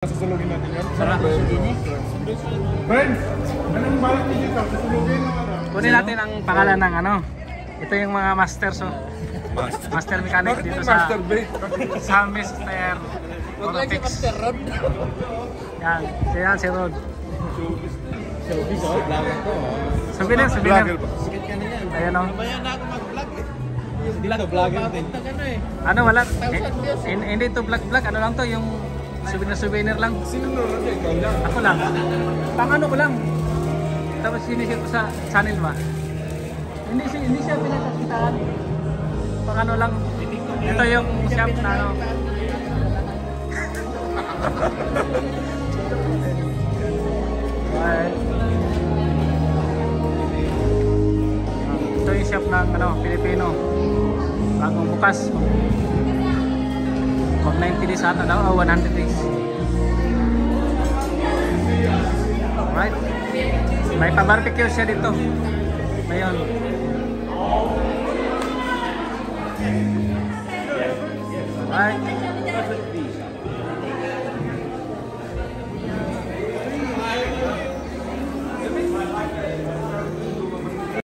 Susulugin natin yan. Sarap. Friends, anong balak niyo dito? Susulugin o ano? Kunin natin ang pangalan ng ano. Ito yung mga masters, oh. Master mechanic Bakit dito yung sa master base? sa Mr. Olympics. Yan, yan si Rod. Showbiz, oh. Vlogger ko, oh. Souvenir. Vlogger ba? Sikat ka na yan. Ayan, oh. Mamaya na ako mag-vlog eh. Hindi lang vlogger din. Ano, wala. Hindi to vlog. Ano lang to, yung souvenir lang. Sino na ikaw lang? Ako lang. Pang ano ko lang. Tapos sinisip ko sa channel ba? Hindi siya pinagkakitaan. Pang ano lang. Ito yung shop na ano. Alright. Ito yung shop ng ano, Pilipino. Bagong bukas. Pag 90 days ata daw, 100 days. Alright. May pa-barbecue siya dito. Ngayon. Alright.